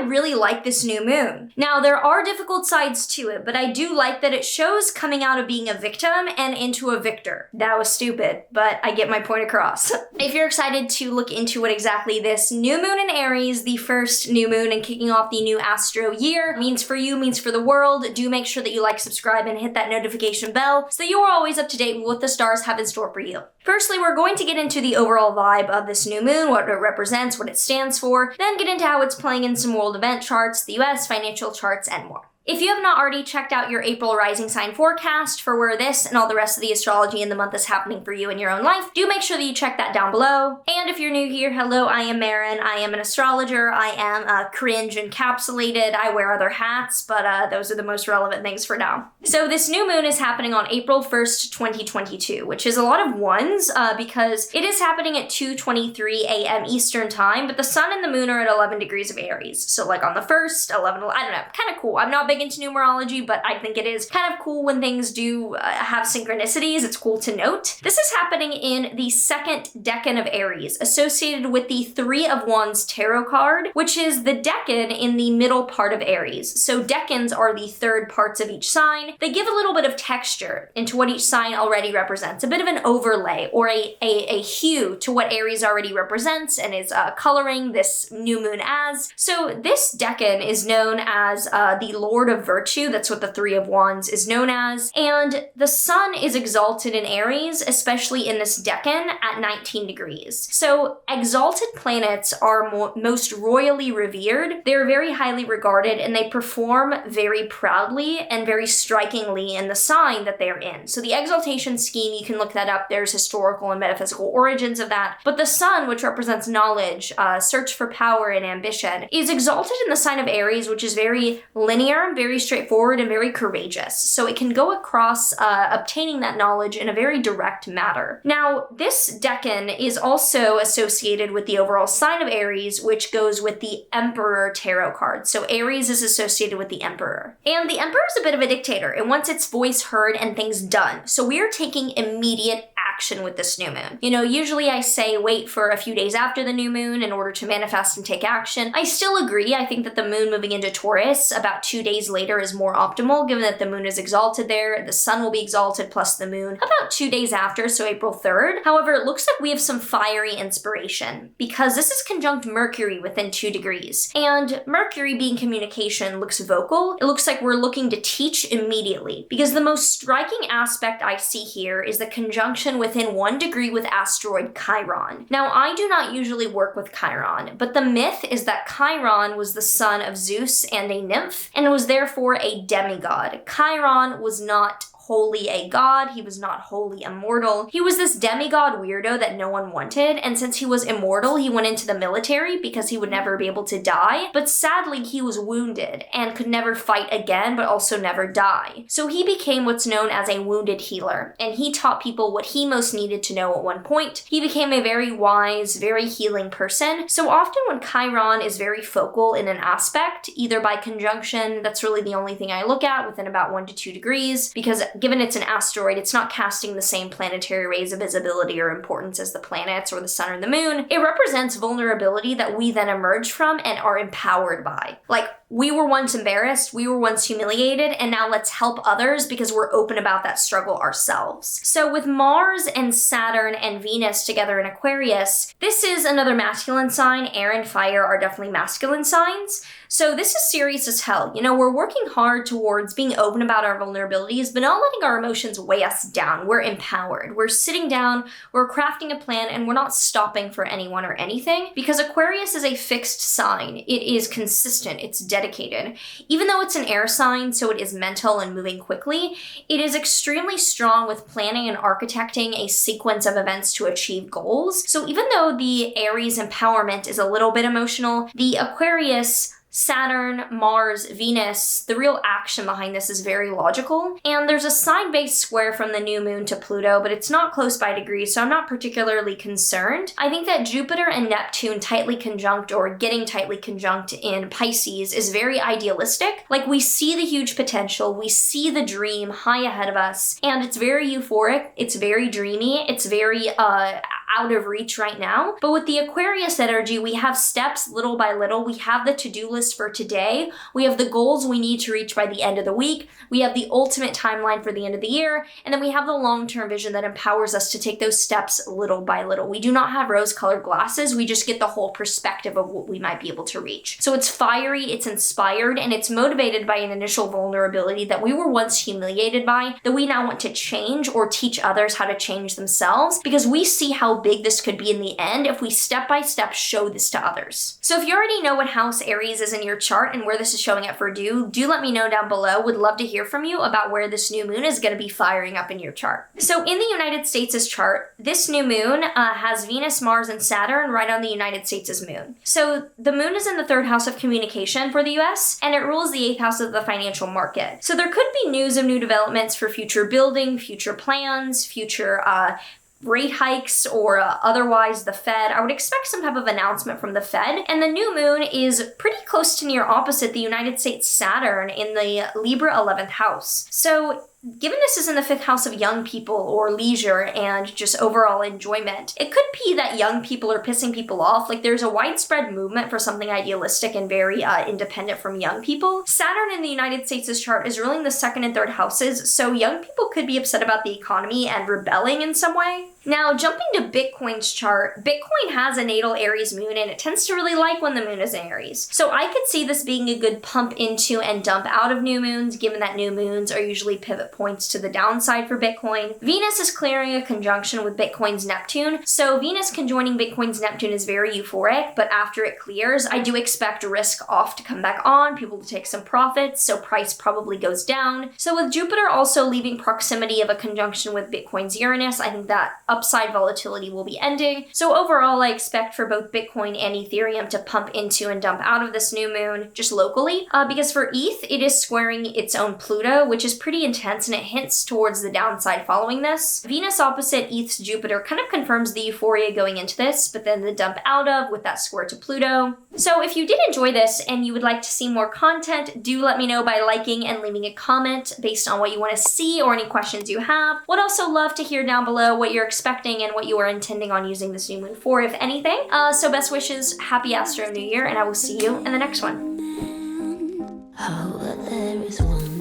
I really like this new moon. Now, there are difficult sides to it, but I do like that it shows coming out of being a victim and into a victor. That was stupid, but I get my point across. If you're excited to look into what exactly this new moon in Aries, the first new moon and kicking off the new astro year, means for you, means for the world, do make sure that you like, subscribe, and hit that notification bell so that you are always up to date with what the stars have in store for you. Firstly, we're going to get into the overall vibe of this new moon, what it represents, what it stands for, then get into how it's playing in some world event charts, the US, financial charts, and more. If you have not already checked out your April rising sign forecast for where this and all the rest of the astrology in the month is happening for you in your own life, do make sure that you check that down below. And if you're new here, hello, I am Maren. I am an astrologer. I am cringe encapsulated. I wear other hats, but those are the most relevant things for now. So this new moon is happening on April 1st, 2022, which is a lot of ones because it is happening at 2:23 a.m. Eastern time, but the sun and the moon are at 11 degrees of Aries. So like on the 1st, 11, I don't know, kind of cool. I'm not big into numerology, but I think it is kind of cool when things do have synchronicities. It's cool to note. This is happening in the second decan of Aries, associated with the Three of Wands tarot card, which is the decan in the middle part of Aries. So decans are the third parts of each sign. They give a little bit of texture into what each sign already represents, a bit of an overlay or a hue to what Aries already represents and is coloring this new moon as. So this decan is known as the Lord of Virtue. That's what the Three of Wands is known as. And the sun is exalted in Aries, especially in this decan at 19 degrees. So exalted planets are most royally revered. They're very highly regarded and they perform very proudly and very strikingly in the sign that they're in. So the exaltation scheme, you can look that up. There's historical and metaphysical origins of that. But the sun, which represents knowledge, search for power and ambition, is exalted in the sign of Aries, which is very linear, very straightforward, and very courageous. So it can go across obtaining that knowledge in a very direct manner. Now, this decan is also associated with the overall sign of Aries, which goes with the Emperor tarot card. So Aries is associated with the Emperor. And the Emperor is a bit of a dictator. It wants its voice heard and things done. So we are taking immediate action with this new moon. You know, usually I say wait for a few days after the new moon in order to manifest and take action. I still agree. I think that the moon moving into Taurus about 2 days later is more optimal, given that the moon is exalted there. The sun will be exalted plus the moon about 2 days after, so April 3rd. However, it looks like we have some fiery inspiration because this is conjunct Mercury within 2 degrees. And Mercury being communication looks vocal. It looks like we're looking to teach immediately because the most striking aspect I see here is the conjunction within 1 degree with asteroid Chiron. Now, I do not usually work with Chiron, but the myth is that Chiron was the son of Zeus and a nymph and was therefore a demigod. Chiron was not wholly a god, he was not wholly immortal. He was this demigod weirdo that no one wanted, and since he was immortal, he went into the military because he would never be able to die, but sadly he was wounded and could never fight again, but also never die. So he became what's known as a wounded healer, and he taught people what he most needed to know at one point. He became a very wise, very healing person. So often when Chiron is very focal in an aspect, either by conjunction, that's really the only thing I look at within about 1 to 2 degrees, because given it's an asteroid, it's not casting the same planetary rays of visibility or importance as the planets or the sun or the moon. It represents vulnerability that we then emerge from and are empowered by. Like, we were once embarrassed, we were once humiliated, and now let's help others because we're open about that struggle ourselves. So with Mars and Saturn and Venus together in Aquarius, this is another masculine sign. Air and fire are definitely masculine signs. So this is serious as hell. You know, we're working hard towards being open about our vulnerabilities, but not letting our emotions weigh us down. We're empowered. We're sitting down, we're crafting a plan, and we're not stopping for anyone or anything because Aquarius is a fixed sign. It is consistent. It's dedicated. Even though it's an air sign, so it is mental and moving quickly, it is extremely strong with planning and architecting a sequence of events to achieve goals. So even though the Aries empowerment is a little bit emotional, the Aquarius Saturn, Mars, Venus, the real action behind this is very logical. And there's a sign-based square from the new moon to Pluto, but it's not close by degrees, so I'm not particularly concerned. I think that Jupiter and Neptune tightly conjunct or getting tightly conjunct in Pisces is very idealistic. Like, we see the huge potential, we see the dream high ahead of us, and it's very euphoric, it's very dreamy, it's very out of reach right now. But with the Aquarius energy, we have steps little by little. We have the to-do list for today. We have the goals we need to reach by the end of the week. We have the ultimate timeline for the end of the year. And then we have the long-term vision that empowers us to take those steps little by little. We do not have rose-colored glasses. We just get the whole perspective of what we might be able to reach. So it's fiery, it's inspired, and it's motivated by an initial vulnerability that we were once humiliated by, that we now want to change or teach others how to change themselves, because we see how big this could be in the end if we step by step show this to others. So if you already know what house Aries is in your chart and where this is showing up for do let me know down below. Would love to hear from you about where this new moon is going to be firing up in your chart. So in the United States' chart, this new moon has Venus, Mars, and Saturn right on the United States' moon. So the moon is in the 3rd house of communication for the US, and it rules the 8th house of the financial market. So there could be news of new developments for future building, future plans, future rate hikes, or otherwise the Fed. I would expect some type of announcement from the Fed. And the new moon is pretty close to near opposite the United States Saturn in the Libra 11th house. So given this is in the 5th house of young people or leisure and just overall enjoyment, it could be that young people are pissing people off. Like there's a widespread movement for something idealistic and very independent from young people. Saturn in the United States' chart is ruling the 2nd and 3rd houses, so young people could be upset about the economy and rebelling in some way. Now, jumping to Bitcoin's chart, Bitcoin has a natal Aries moon, and it tends to really like when the moon is in Aries. So I could see this being a good pump into and dump out of new moons, given that new moons are usually pivot points to the downside for Bitcoin. Venus is clearing a conjunction with Bitcoin's Neptune, so Venus conjoining Bitcoin's Neptune is very euphoric, but after it clears, I do expect risk off to come back on, people to take some profits, so price probably goes down. So with Jupiter also leaving proximity of a conjunction with Bitcoin's Uranus, I think that upside volatility will be ending. So overall, I expect for both Bitcoin and Ethereum to pump into and dump out of this new moon just locally, because for ETH, it is squaring its own Pluto, which is pretty intense, and it hints towards the downside following this. Venus opposite ETH's Jupiter kind of confirms the euphoria going into this, but then the dump out of with that square to Pluto. So if you did enjoy this and you would like to see more content, do let me know by liking and leaving a comment based on what you want to see or any questions you have. Would also love to hear down below what you're expecting and what you are intending on using this new moon for, if anything. So best wishes, happy Astro New Year, and I will see you in the next one. Oh, but there is one